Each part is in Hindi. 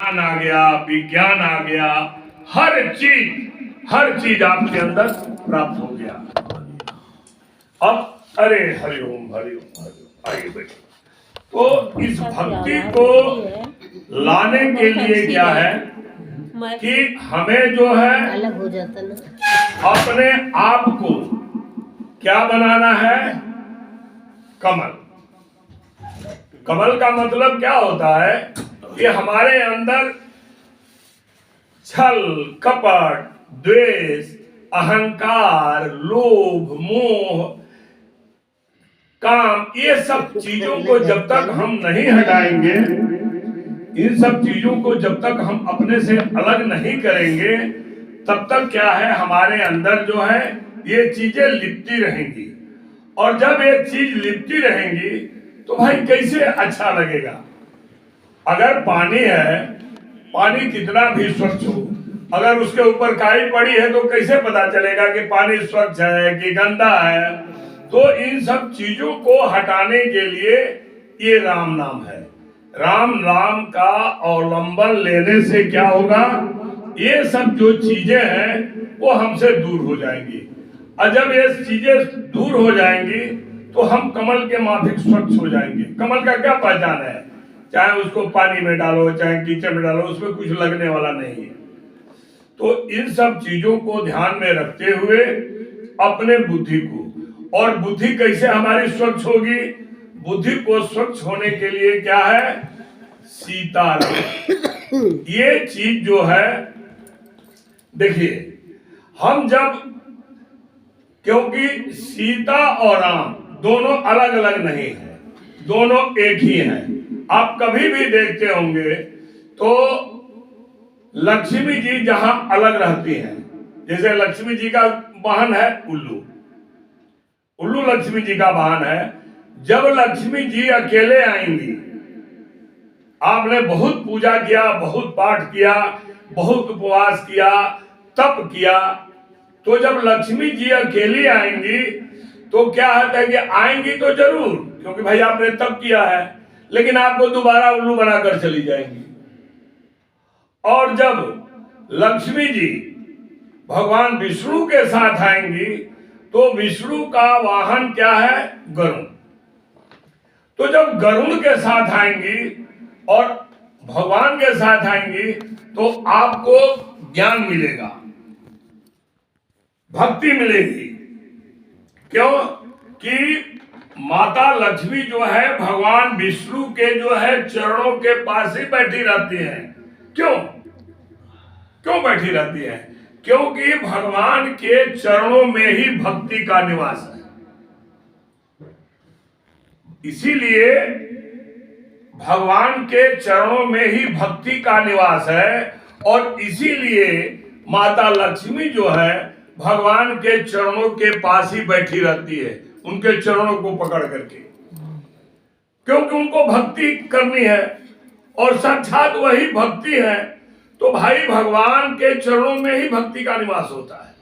ज्ञान आ गया, विज्ञान आ गया, हर चीज आपके अंदर प्राप्त हो गया। अब अरे हरिओम हरिओम हरिओम, आइए बैठिए। तो इस भक्ति को लाने के लिए क्या है कि हमें जो है अलग हो जाता ना, अपने आप को क्या बनाना है? कमल। कमल का मतलब क्या होता है कि हमारे अंदर छल, कपट, द्वेष, अहंकार, लोभ, मोह, काम, ये सब चीजों को जब तक हम नहीं हटाएंगे, इन सब चीजों को जब तक हम अपने से अलग नहीं करेंगे, तब तक क्या है हमारे अंदर जो है ये चीजें लिपटी रहेंगी। और जब ये चीज लिपटी रहेंगी तो भाई कैसे अच्छा लगेगा? अगर पानी है, पानी कितना भी स्वच्छ हो, अगर उसके ऊपर काई पड़ी है तो कैसे पता चलेगा कि पानी स्वच्छ है कि गंदा है? तो इन सब चीजों को हटाने के लिए ये राम नाम है। राम नाम का अवलंबन लेने से क्या होगा? ये सब जो चीजें हैं वो हमसे दूर हो जाएंगी। और जब ये चीजें दूर हो जाएंगी तो हम कमल के माफिक स्वच्छ हो जाएंगे। कमल का क्या पहचान है? चाहे उसको पानी में डालो, चाहे कीचड़ में डालो, उसमें कुछ लगने वाला नहीं है। तो इन सब चीजों को ध्यान में रखते हुए अपने बुद्धि को, और बुद्धि कैसे हमारी स्वच्छ होगी? बुद्धि को स्वच्छ होने के लिए क्या है? सीताराम। ये चीज जो है, देखिए, हम जब, क्योंकि सीता और राम दोनों अलग अलग नहीं है, दोनों एक ही हैं। आप कभी भी देखते होंगे तो लक्ष्मी जी जहां अलग रहती हैं, जैसे लक्ष्मी जी का वाहन है उल्लू, उल्लू लक्ष्मी जी का वाहन है। जब लक्ष्मी जी अकेले आएंगी, आपने बहुत पूजा किया, बहुत पाठ किया, बहुत उपवास किया, तप किया, तो जब लक्ष्मी जी अकेली आएंगी तो क्या होता है कि आएंगी तो जरूर, क्योंकि भाई आपने तप किया है, लेकिन आपको दोबारा उल्लू बनाकर चली जाएंगी। और जब लक्ष्मी जी भगवान विष्णु के साथ आएंगी तो विष्णु का वाहन क्या है? गरुड़। तो जब गरुड़ के साथ आएंगी और भगवान के साथ आएंगी तो आपको ज्ञान मिलेगा, भक्ति मिलेगी। क्यों? कि माता लक्ष्मी जो है भगवान विष्णु के जो है चरणों के पास ही बैठी रहती हैं। क्यों बैठी रहती है? क्योंकि भगवान के चरणों में ही भक्ति का निवास है। इसीलिए भगवान के चरणों में ही भक्ति का निवास है, और इसीलिए माता लक्ष्मी जो है भगवान के चरणों के पास ही बैठी रहती है, उनके चरणों को पकड़ करके, क्योंकि उनको भक्ति करनी है और साक्षात वही भक्ति है। तो भाई भगवान के चरणों में ही भक्ति का निवास होता है।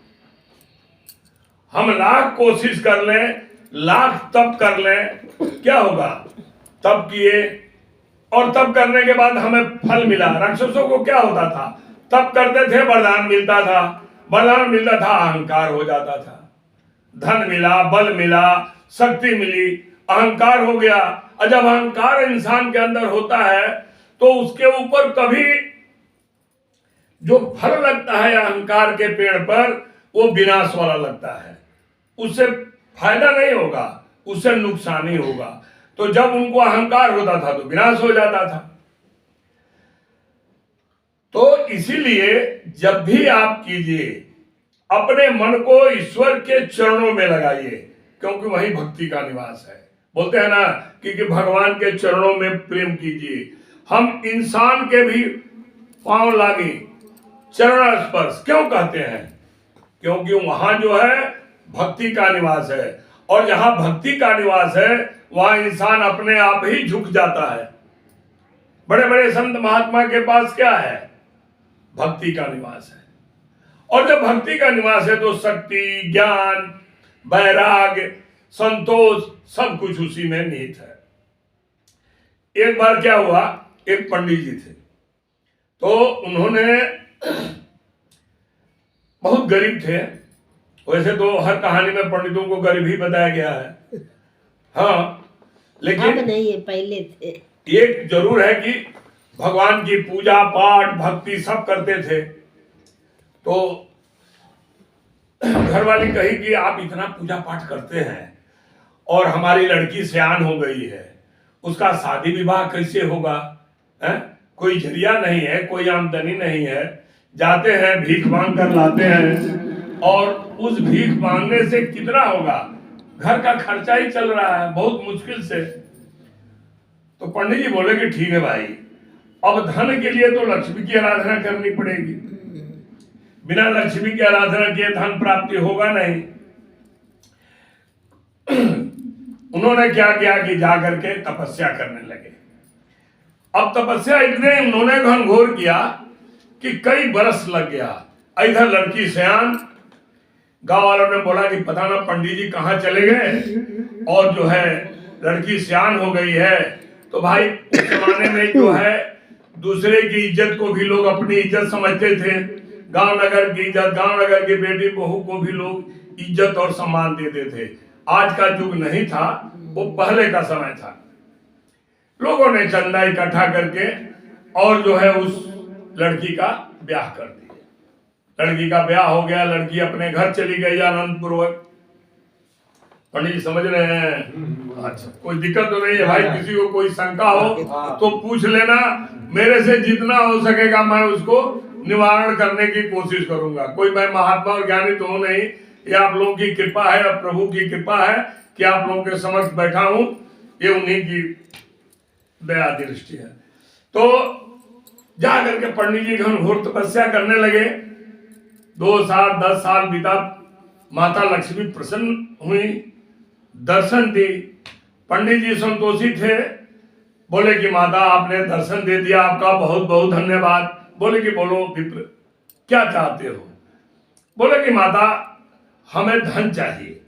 हम लाख कोशिश कर लें, लाख तप कर लें, क्या होगा? तप किए और तप करने के बाद हमें फल मिला। राक्षसों को क्या होता था? तप करते थे, वरदान मिलता था, वरदान मिलता था, अहंकार हो जाता था। धन मिला, बल मिला, शक्ति मिली, अहंकार हो गया। और जब अहंकार इंसान के अंदर होता है तो उसके ऊपर कभी जो फल लगता है अहंकार के पेड़ पर, वो विनाश वाला लगता है। उससे फायदा नहीं होगा, उससे नुकसान ही होगा। तो जब उनको अहंकार होता था तो विनाश हो जाता था। तो इसीलिए जब भी आप कीजिए, अपने मन को ईश्वर के चरणों में लगाइए, क्योंकि वही भक्ति का निवास है। बोलते हैं ना कि भगवान के चरणों में प्रेम कीजिए। हम इंसान के भी पांव लागे, चरण स्पर्श क्यों कहते हैं? क्योंकि वहां जो है भक्ति का निवास है, और जहां भक्ति का निवास है वहां इंसान अपने आप ही झुक जाता है। बड़े बड़े संत महात्मा के पास क्या है? भक्ति का निवास है। और जब भक्ति का निवास है तो शक्ति, ज्ञान, वैराग्य, संतोष सब कुछ उसी में निहित है। एक बार क्या हुआ, एक पंडित जी थे, उन्होंने बहुत गरीब थे। वैसे तो हर कहानी में पंडितों को गरीब ही बताया गया है, हाँ, अब लेकिन नहीं है, पहले थे। एक जरूर है कि भगवान की पूजा पाठ भक्ति सब करते थे। तो घरवाली कही कि आप इतना पूजा पाठ करते हैं और हमारी लड़की सयान हो गई है, उसका शादी विवाह कैसे होगा, है? कोई जरिया नहीं है, कोई आमदनी नहीं है, जाते हैं भीख मांग कर लाते हैं और उस भीख मांगने से कितना होगा, घर का खर्चा ही चल रहा है बहुत मुश्किल से। तो पंडित जी बोले कि ठीक है भाई, अब धन के लिए तो लक्ष्मी की आराधना करनी पड़ेगी, बिना लक्ष्मी की आराधना किए धन प्राप्ति होगा नहीं। उन्होंने क्या किया कि जाकर के तपस्या करने लगे। अब तपस्या इतने उन्होंने घनघोर किया कि कई बरस लग गया। इधर लड़की सयान, गांव वालों ने बोला कि पता ना पंडित जी कहाँ चले गए, और जो है लड़की सयान हो गई है। तो भाई उस जमाने में जो है दूसरे की इज्जत को भी लोग अपनी इज्जत समझते थे, गांव नगर की इज्जत, गांव नगर की बेटी बहू को भी लोग इज्जत और सम्मान देते थे। आज का युग नहीं था, वो पहले का समय था। लोगों ने चंदा इकट्ठा करके और जो है उस लड़की का ब्याह कर दिया। लड़की का ब्याह हो गया, लड़की अपने घर चली गई आनंद पूर्वक। पंडित जी समझ रहे हैं? अच्छा, कोई दिक्कत तो नहीं है भाई, किसी को कोई शंका हो तो पूछ लेना, मेरे से जितना हो सकेगा मैं उसको निवारण करने की कोशिश करूंगा। कोई मैं महात्मा और ज्ञानी तो हूं नहीं, ये आप लोगों की कृपा है और प्रभु की कृपा है कि आप लोगों के समक्ष बैठा हूं, ये उन्हीं की दया दृष्टि है। तो जा करके पंडित जी घनघोर तपस्या करने लगे। 2 साल 10 साल बीता, माता लक्ष्मी प्रसन्न हुई, दर्शन दी। पंडित जी संतोषी थे, बोले कि माता आपने दर्शन दे दिया, आपका बहुत बहुत धन्यवाद। बोले कि बोलो विप्र क्या चाहते हो? बोले कि माता हमें धन चाहिए,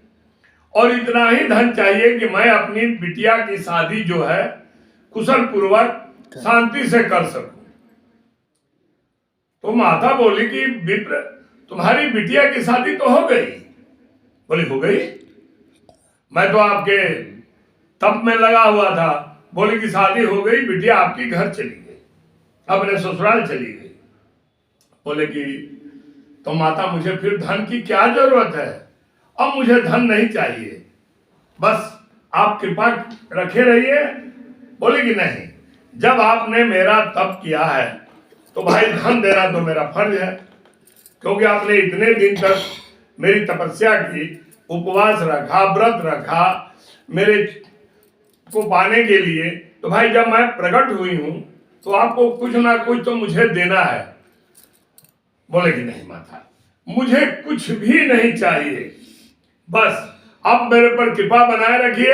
और इतना ही धन चाहिए कि मैं अपनी बिटिया की शादी जो है कुशल पूर्वक शांति से कर सकूं। तो माता बोली कि विप्र तुम्हारी बिटिया की शादी तो हो गई। बोली हो गई, मैं तो आपके तप में लगा हुआ था। बोली कि शादी हो गई, बिटिया आपकी घर चली गई, अपने ससुराल चली गई। बोले कि तो माता मुझे फिर धन की क्या जरूरत है, अब मुझे धन नहीं चाहिए, बस आप कृपा रखे रहिए। बोले कि नहीं, जब आपने मेरा तप किया है तो भाई धन देना तो मेरा फर्ज है, क्योंकि आपने इतने दिन तक मेरी तपस्या की, उपवास रखा, व्रत रखा मेरे को पाने के लिए। तो भाई जब मैं प्रकट हुई हूं तो आपको कुछ ना कुछ तो मुझे देना है। बोले कि नहीं माता, मुझे कुछ भी नहीं चाहिए, बस अब मेरे पर कृपा बनाए रखिए,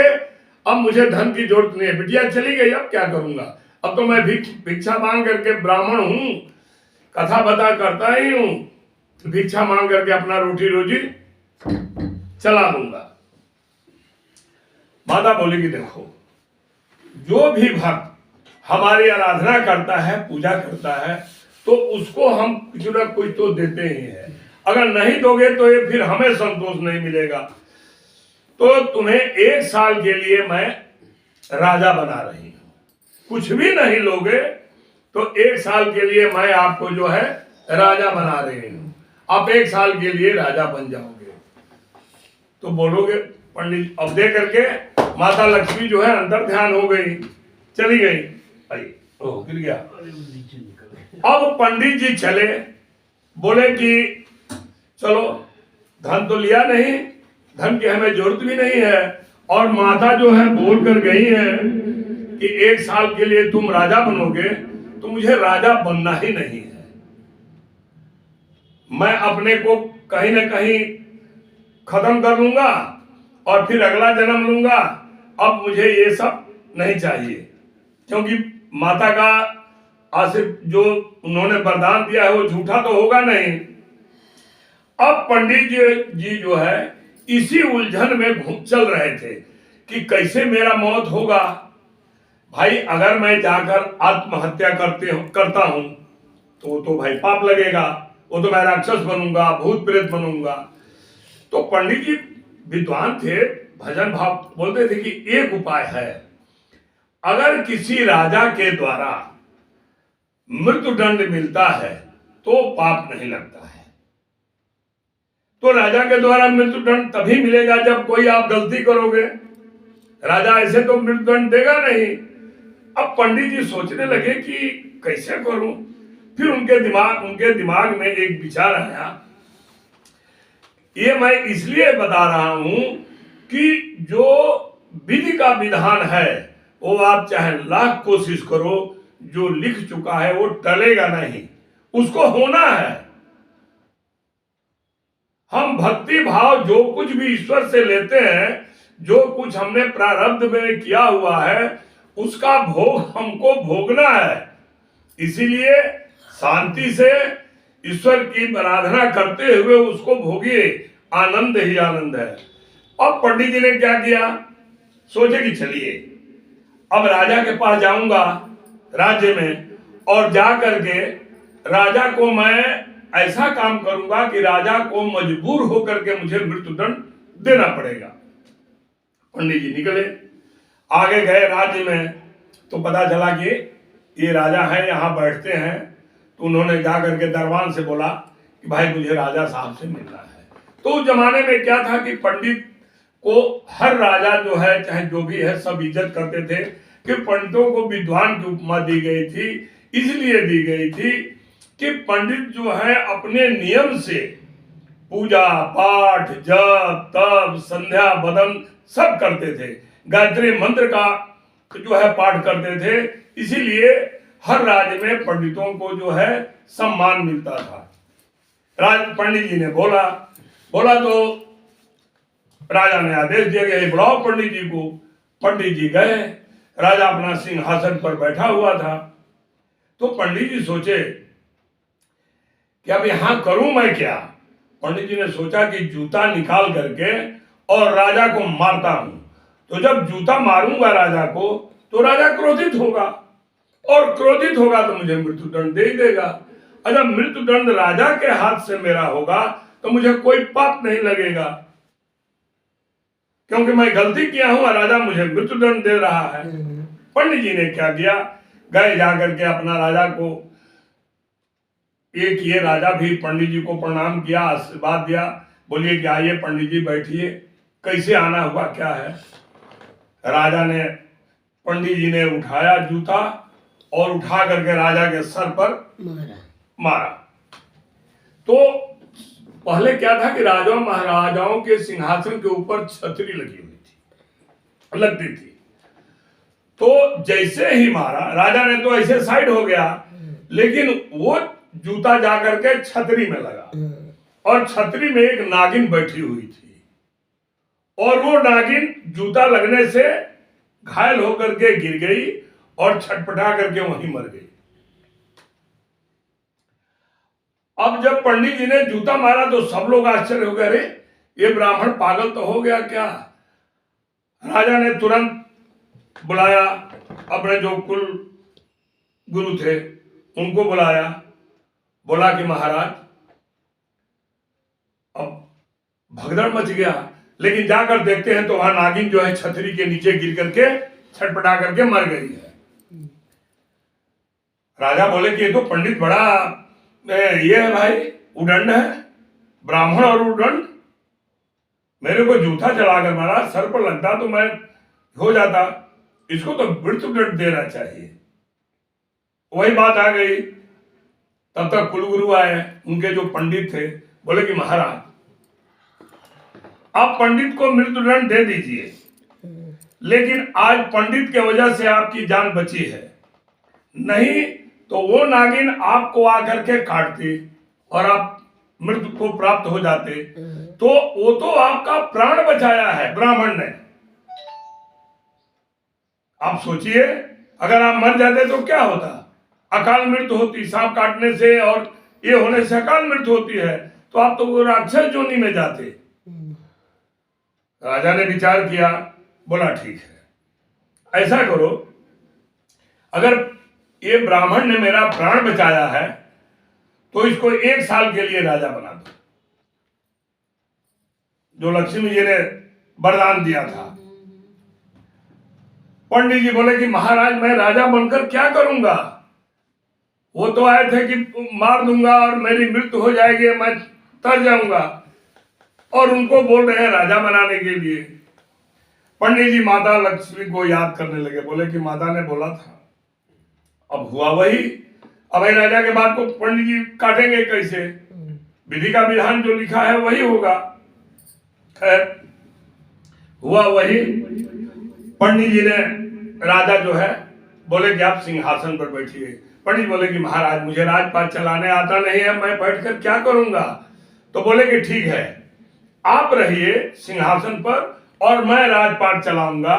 अब मुझे धन की जरूरत नहीं है। बिटिया चली गई, अब क्या करूंगा, अब तो मैं भिक्षा मांग करके ब्राह्मण हूं, कथा बता करता ही हूं, भिक्षा मांग करके अपना रोटी रोजी चला लूंगा। माता बोली कि देखो, जो भी भक्त हमारी आराधना करता है, पूजा करता है, तो उसको हम कुछ ना कुछ तो देते ही हैं। अगर नहीं दोगे तो ये फिर हमें संतोष नहीं मिलेगा। तो तुम्हें 1 साल के लिए मैं राजा बना रही हूं, कुछ भी नहीं लोगे तो 1 साल के लिए मैं आपको जो है राजा बना रही हूं, आप 1 साल के लिए राजा बन जाओगे। तो बोलोगे पंडित, अब दे करके माता लक्ष्मी जो है अंदर ध्यान हो गई, चली गई। गिर गया। अब पंडित जी चले, बोले कि चलो धन तो लिया नहीं, धन की हमें जरूरत भी नहीं है, और माता जो है बोल कर गई है कि 1 साल के लिए तुम राजा बनोगे, तो मुझे राजा बनना ही नहीं है, मैं अपने को कहीं ना कहीं खत्म कर लूंगा और फिर अगला जन्म लूंगा। अब मुझे ये सब नहीं चाहिए, क्योंकि माता का आशीर्वाद जो उन्होंने वरदान दिया है वो झूठा तो होगा नहीं। अब पंडित जी जो है इसी उलझन में चल रहे थे कि कैसे मेरा मौत होगा। भाई अगर मैं जाकर आत्महत्या करता हूं तो वो तो भाई पाप लगेगा, वो तो मैं राक्षस बनूंगा, भूत प्रेत बनूंगा। तो पंडित जी विद्वान थे, भजन भाव बोलते थे कि एक उपाय है, अगर किसी राजा के द्वारा मृत्यु दंड मिलता है तो पाप नहीं लगता है। तो राजा के द्वारा मृत्यु दंड तभी मिलेगा जब कोई आप गलती करोगे, राजा ऐसे तो मृत्यु दंड देगा नहीं। अब पंडित जी सोचने लगे कि कैसे करूं। फिर उनके दिमाग में एक विचार आया। ये मैं इसलिए बता रहा हूं कि जो विधि का विधान है वो आप चाहे लाख कोशिश करो, जो लिख चुका है वो टलेगा नहीं, उसको होना है। हम भक्ति भाव जो कुछ भी ईश्वर से लेते हैं, जो कुछ हमने प्रारब्ध में किया हुआ है, उसका भोग हमको भोगना है। इसीलिए शांति से ईश्वर की आराधना करते हुए उसको भोगिए, आनंद ही आनंद है। अब पंडित जी ने क्या किया, सोचे कि चलिए अब राजा के पास जाऊंगा राज्य में, और जा करके राजा को मैं ऐसा काम करूंगा कि राजा को मजबूर होकर के मुझे मृत्यु दंड देना पड़ेगा। पंडित जी निकले, आगे गए राज्य में, तो पता चला कि ये राजा है, यहाँ बैठते हैं। तो उन्होंने जा करके दरबान से बोला कि भाई मुझे राजा साहब से मिलना है। तो उस जमाने में क्या था कि पंडित को हर राजा जो है, चाहे जो भी है, सब इज्जत करते थे, कि पंडितों को विद्वान की उपमा दी गई थी। इसलिए दी गई थी कि पंडित जो है अपने नियम से पूजा पाठ जप तप संध्या वदन सब करते थे, गायत्री मंत्र का जो है पाठ करते थे। इसीलिए हर राज्य में पंडितों को जो है सम्मान मिलता था। पंडित जी ने बोला तो राजा ने आदेश दिया कि बुलाओ पंडित जी को। पंडित जी गए, राजा अपना सिंहासन पर बैठा हुआ था। तो पंडित जी सोचे कि अब यहां करूं मैं क्या। पंडित जी ने सोचा कि जूता निकाल करके और राजा को मारता हूं, तो जब जूता मारूंगा राजा को तो राजा क्रोधित होगा, और क्रोधित होगा तो मुझे मृत्यु दंड दे ही देगा। और जब मृत्यु दंड राजा के हाथ से मेरा होगा तो मुझे कोई पाप नहीं लगेगा, क्योंकि मैं गलती किया हूं और राजा मुझे मृत्यु दंड दे रहा है। पंडित जी ने क्या किया, गए जाकर के अपना राजा को एक ये राजा भी पंडित जी को प्रणाम किया, आशीर्वाद दिया, बोलिए कि आइए पंडित जी बैठिए, कैसे आना हुआ क्या है। राजा ने, पंडित जी ने उठाया जूता और उठा करके राजा के सर पर मारा। तो पहले क्या था कि राजा महाराजाओं के सिंहासन के ऊपर छतरी लगी हुई थी, लगती थी। तो जैसे ही मारा, राजा ने तो ऐसे साइड हो गया, लेकिन वो जूता जाकर के छतरी में लगा, और छतरी में एक नागिन बैठी हुई थी, और वो नागिन जूता लगने से घायल होकर के गिर गई और छटपटा करके वहीं मर गई। अब जब पंडित जी ने जूता मारा तो सब लोग आश्चर्य हो गए, अरे ये ब्राह्मण पागल तो हो गया क्या। राजा ने तुरंत बुलाया, अपने जो कुल गुरु थे उनको बुलाया, बोला कि महाराज अब भगदड़ मच गया, लेकिन जाकर देखते हैं तो वहां नागिन जो है छतरी के नीचे गिर करके छटपटा करके मर गई है। राजा बोले कि ये तो पंडित बड़ा ये है भाई, उदंड है, ब्राह्मण और उदंड। मेरे को जूता चलाकर मारा, सर पर लगता तो मैं हो जाता, इसको तो मृत्यु दंड देना चाहिए। वही बात आ गई। तब तक कुलगुरु आए, उनके जो पंडित थे, बोले कि महाराज आप पंडित को मृत्यु दंड दे दीजिए, लेकिन आज पंडित के वजह से आपकी जान बची है, नहीं तो वो नागिन आपको आकर के काटती और आप मृत्यु को प्राप्त हो जाते। तो वो तो आपका प्राण बचाया है ब्राह्मण ने। आप सोचिए, अगर आप मर जाते तो क्या होता, अकाल मृत्यु होती, सांप काटने से और ये होने से अकाल मृत्यु होती है, तो आप तो वो राक्षस जोनी में जाते। राजा ने विचार किया, बोला ठीक है, ऐसा करो, अगर ये ब्राह्मण ने मेरा प्राण बचाया है तो इसको 1 साल के लिए राजा बना दो, जो लक्ष्मी जी ने वरदान दिया था। पंडित जी बोले कि महाराज मैं राजा बनकर क्या करूंगा, वो तो आए थे कि मार दूंगा और मेरी मृत्यु हो जाएगी, मैं तर जाऊंगा, और उनको बोल रहे हैं राजा बनाने के लिए। पंडित जी माता लक्ष्मी को याद करने लगे, बोले कि माता ने बोला था, अब हुआ वही। अब राजा के बाद को पंडित जी काटेंगे कैसे, विधि का विधान जो लिखा है वही होगा। खैर हुआ वही। पंडित जी ने राजा जो है बोले कि आप सिंहासन पर बैठिए। पंडित बोले कि महाराज मुझे राजपाट चलाने आता नहीं है, मैं बैठकर क्या करूंगा। तो बोले कि ठीक है, आप रहिए सिंहासन पर और मैं राजपाट चलाऊंगा।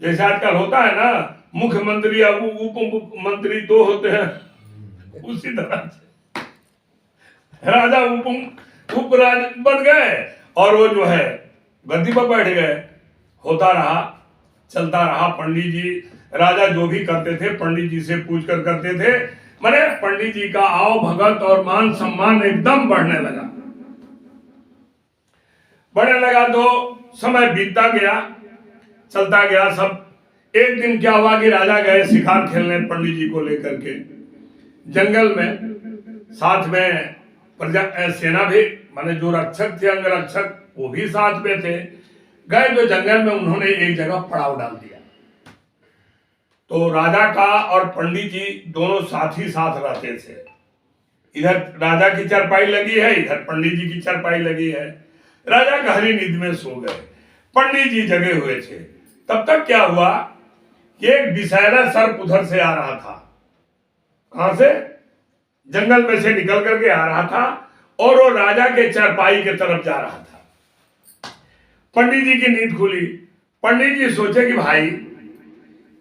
जैसे आजकल होता है ना, मुख्यमंत्री या उप मुख्यमंत्री 2 होते हैं, उसी तरह से राजा उपराज बन गए और वो जो है गद्दी पर बैठ गए। होता रहा, चलता रहा। पंडित जी राजा जो भी करते थे पंडित जी से पूछ कर करते थे। माने पंडित जी का आओ भगत और मान सम्मान एकदम बढ़ने लगा। तो समय बीतता गया, चलता गया सब। एक दिन क्या हुआ कि राजा गए शिकार खेलने पंडित जी को लेकर के जंगल में। साथ में प्रजा सेना भी, माने जो रक्षक थे अंगरक्षक वो भी साथ में थे। गए तो जंगल में उन्होंने एक जगह पड़ाव डाल दिया। तो राजा का और पंडित जी दोनों साथ ही साथ रहते थे। इधर राजा की चारपाई लगी है, इधर पंडित जी की चारपाई लगी है। राजा गहरी नींद में सो गए, पंडित जी जगे हुए थे। तब तक क्या हुआ कि एक विषैला सर्प उधर से आ रहा था। कहां से? जंगल में से निकल करके आ रहा था और वो राजा के चारपाई के तरफ जा रहा था। पंडित जी की नींद खुली। पंडित जी सोचे कि भाई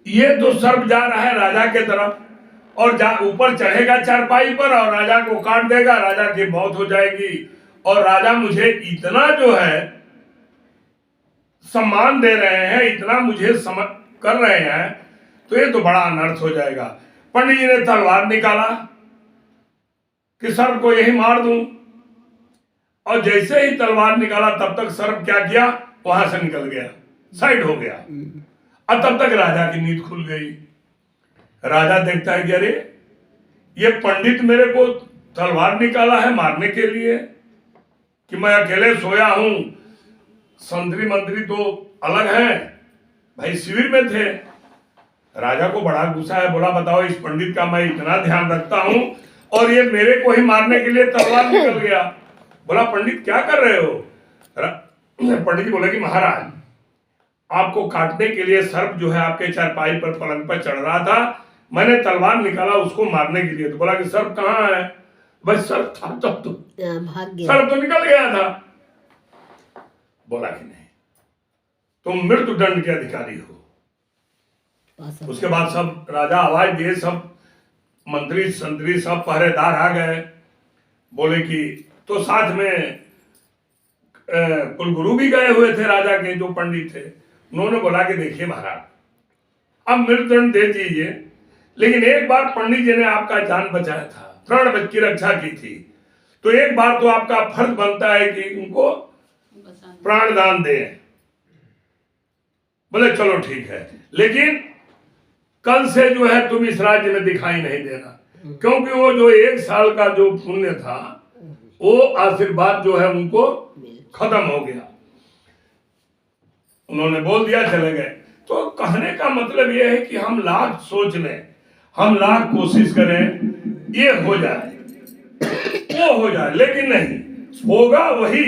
ये तो सर्प जा रहा है राजा के तरफ और ऊपर चढ़ेगा चारपाई पर और राजा को काट देगा, राजा की मौत हो जाएगी। और राजा मुझे इतना जो है सम्मान दे रहे हैं, इतना मुझे कर रहे हैं, तो ये तो बड़ा अनर्थ हो जाएगा। पंडित जी ने तलवार निकाला कि सर्प को यही मार दूं, और जैसे ही तलवार निकाला तब तक सर्प क्या किया, वहां से निकल गया, साइड हो गया। और तब तक राजा की नींद खुल गई। राजा देखता है कि अरे ये पंडित मेरे को तलवार निकाला है मारने के लिए कि मैं अकेले सोया हूं। संतरी मंत्री तो अलग है, भाई शिविर में थे। राजा को बड़ा गुस्सा है, बोला बताओ इस पंडित का मैं इतना ध्यान रखता हूं और ये मेरे को ही मारने के लिए तलवार निकल गया। बोला पंडित क्या कर रहे हो? पंडित जी बोले कि महाराज आपको काटने के लिए सर्प जो है आपके चारपाई पर पलंग पर चढ़ रहा था, मैंने तलवार निकाला उसको मारने के लिए। तो बोला कि सर्प कहाँ है? भाई सर्प था तब तो भाग गया, सर्प तो निकल गया था। बोला कि नहीं, तुम मृत्यु दंड के अधिकारी हो। उसके बाद सब राजा आवाज दिए, सब मंत्री संतरी सब पहरेदार आ गए। बोले कि तो साथ में कुलगुरु भी गए हुए थे राजा के, जो पंडित थे। उन्होंने बोला कि देखिए महाराज अब मृत्युदंड दे दीजिए, लेकिन एक बार पंडित जी ने आपका जान बचाया था, प्राण की रक्षा की थी, तो एक बार तो आपका फर्ज बनता है कि उनको प्राण दान दें। बोले चलो ठीक है, लेकिन कल से जो है तुम इस राज्य में दिखाई नहीं देना, क्योंकि वो जो 1 साल का जो पुण्य था वो आशीर्वाद जो है उनको खत्म हो गया। उन्होंने बोल दिया, चले गए। तो कहने का मतलब यह है कि हम लाख सोच लें, हम लाख कोशिश करें, ये हो जाए वो हो जाए, लेकिन नहीं होगा वही।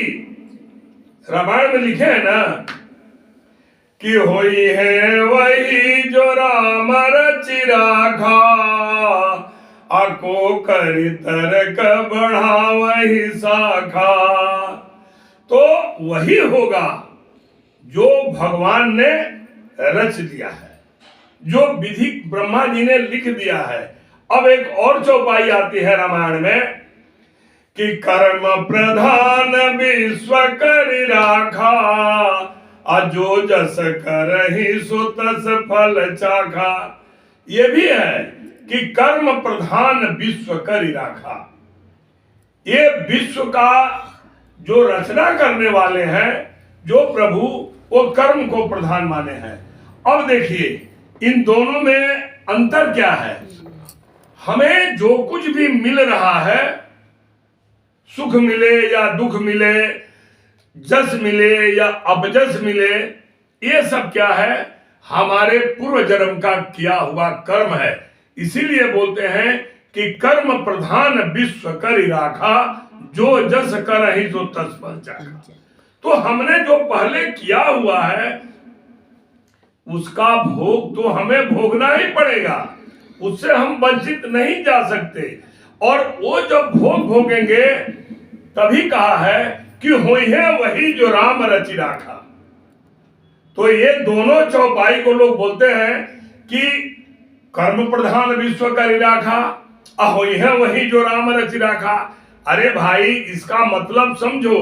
रामायण में लिखे है ना कि होई है वही जो राम रचि राखा, आको करि तरक बढ़ावहि शाखा। तो वही होगा जो भगवान ने रच दिया है, जो विधि ब्रह्मा जी ने लिख दिया है। अब एक और चौपाई आती है रामायण में कि कर्म प्रधान विश्व करि राखा, अजो जस करहि सो तस फल चाखा। ये भी है कि कर्म प्रधान विश्व करि राखा। ये विश्व का जो रचना करने वाले हैं जो प्रभु, वो कर्म को प्रधान माने हैं। अब देखिए इन दोनों में अंतर क्या है। हमें जो कुछ भी मिल रहा है, सुख मिले या दुख मिले, जस मिले या अपजस मिले, ये सब क्या है, हमारे पूर्व जन्म का किया हुआ कर्म है। इसीलिए बोलते हैं कि कर्म प्रधान विश्व करि राखा, जो जस करहि सो तस फल चाखा। तो हमने जो पहले किया हुआ है उसका भोग तो हमें भोगना ही पड़ेगा, उससे हम वंचित नहीं जा सकते। और वो जब भोग भोगेंगे तभी कहा है कि होई है वही जो राम रचि राखा। तो ये दोनों चौपाई को लोग बोलते हैं कि कर्म प्रधान विश्व करि राखा, होई है वही जो राम रचि राखा। अरे भाई, इसका मतलब समझो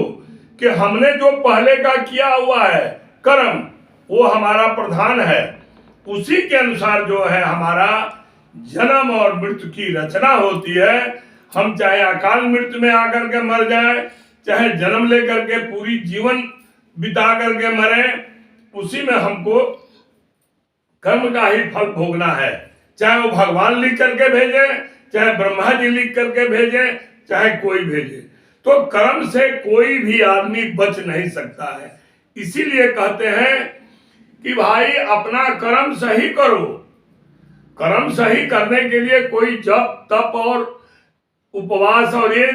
कि हमने जो पहले का किया हुआ है कर्म, वो हमारा प्रधान है। उसी के अनुसार जो है हमारा जन्म और मृत्यु की रचना होती है। हम चाहे अकाल मृत्यु में आकर के मर जाए, चाहे जन्म लेकर के पूरी जीवन बिता करके मरे, उसी में हमको कर्म का ही फल भोगना है। चाहे वो भगवान लिख करके भेजे, चाहे ब्रह्मा जी लिख करके भेजे, चाहे कोई भेजे। तो कर्म से कोई भी आदमी बच नहीं सकता है। इसीलिए कहते हैं कि भाई अपना कर्म सही करो। कर्म सही करने के लिए कोई जप तप और उपवास और ये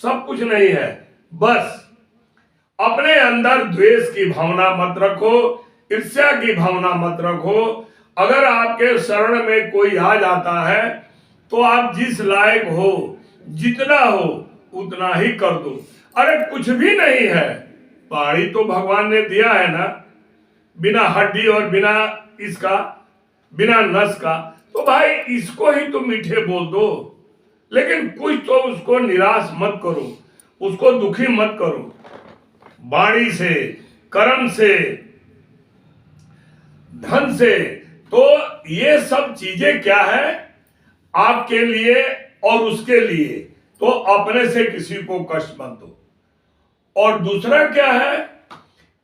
सब कुछ नहीं है। बस अपने अंदर द्वेष की भावना मत रखो, ईर्ष्या की भावना मत रखो। अगर आपके शरण में कोई आ जाता है तो आप जिस लायक हो, जितना हो उतना ही कर दो। अरे कुछ भी नहीं है, पहाड़ी तो भगवान ने दिया है ना, बिना हड्डी और बिना इसका, बिना नस का। तो भाई इसको ही तो मीठे बोल दो, लेकिन कुछ तो उसको निराश मत करो, उसको दुखी मत करो। वाणी से, कर्म से, धन से, तो ये सब चीजें क्या है आपके लिए और उसके लिए। तो अपने से किसी को कष्ट मत दो। और दूसरा क्या है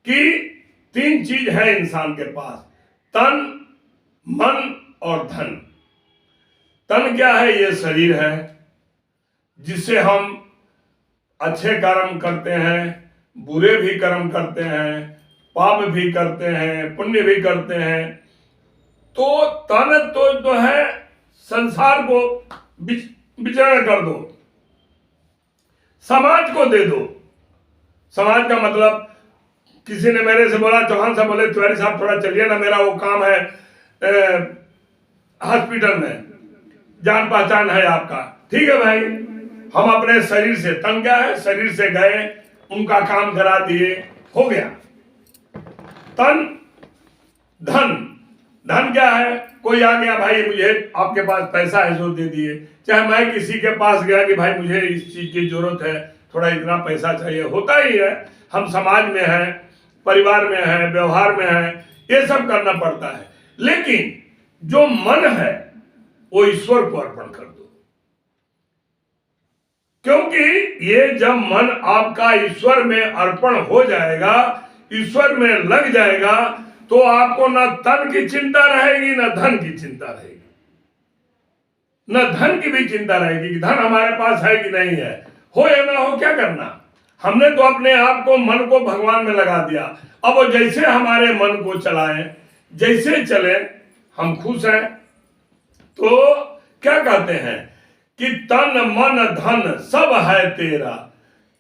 कि 3 चीज है इंसान के पास, तन, मन और धन। तन क्या है? ये शरीर है जिससे हम अच्छे कर्म करते हैं, बुरे भी कर्म करते हैं, पाप भी करते हैं, पुण्य भी करते हैं। तो तन तो जो है संसार को विचरण कर दो, समाज को दे दो। समाज का मतलब किसी ने मेरे से बोला, चौहान साहब बोले तिवारी साहब थोड़ा चलिए ना, मेरा वो काम है हॉस्पिटल में, जान पहचान है आपका। ठीक है भाई, हम अपने शरीर से, तन क्या है, शरीर से गए, उनका काम करा दिए, हो गया। तन, धन, धन क्या है? कोई आ गया, भाई मुझे आपके पास पैसा है जो दे दिए। चाहे मैं किसी के पास गया कि भाई मुझे इस चीज की जरूरत है, थोड़ा इतना पैसा चाहिए, होता ही है। हम समाज में है, परिवार में है, व्यवहार में है, ये सब करना पड़ता है। लेकिन जो मन है वो ईश्वर को अर्पण कर दो, क्योंकि ये जब मन आपका ईश्वर में अर्पण हो जाएगा, ईश्वर में लग जाएगा, तो आपको न तन की चिंता रहेगी, न धन की चिंता रहेगी। न धन की भी चिंता रहेगी कि धन हमारे पास है कि नहीं है, हो या ना हो, क्या करना। हमने तो अपने आप को, मन को भगवान में लगा दिया। अब वो जैसे हमारे मन को चलाएं, जैसे चले, हम खुश हैं। तो क्या कहते हैं कि तन मन धन सब है तेरा,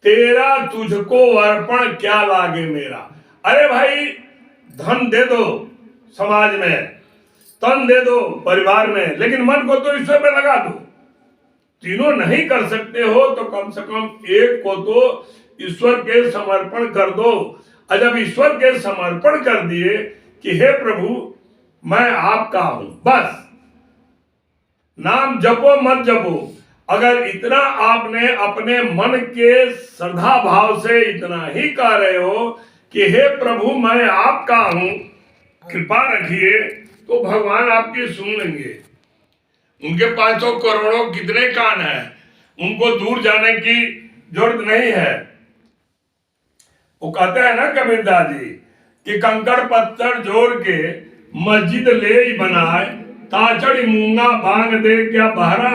तेरा तुझको अर्पण क्या लागे मेरा। अरे भाई, धन दे दो समाज में, तन दे दो परिवार में, लेकिन मन को तो ईश्वर में लगा दो। तीनों नहीं कर सकते हो तो कम से कम एक को तो ईश्वर के समर्पण कर दो। और जब ईश्वर के समर्पण कर दिए कि हे प्रभु मैं आपका हूं, बस नाम जपो मत जपो। अगर इतना आपने अपने मन के श्रद्धा भाव से इतना ही कह रहे हो कि हे प्रभु मैं आपका हूं, कृपा रखिए, तो भगवान आपकी सुन लेंगे। उनके पास तो करोड़ों कितने कान हैं, उनको दूर जाने की जरूरत नहीं है। वो कहते हैं ना कबीरदास जी कि कंकड़ पत्थर जोड़ के मस्जिद ले ही बनाए, ताचड़ी मूंगा भांग दे क्या बहरा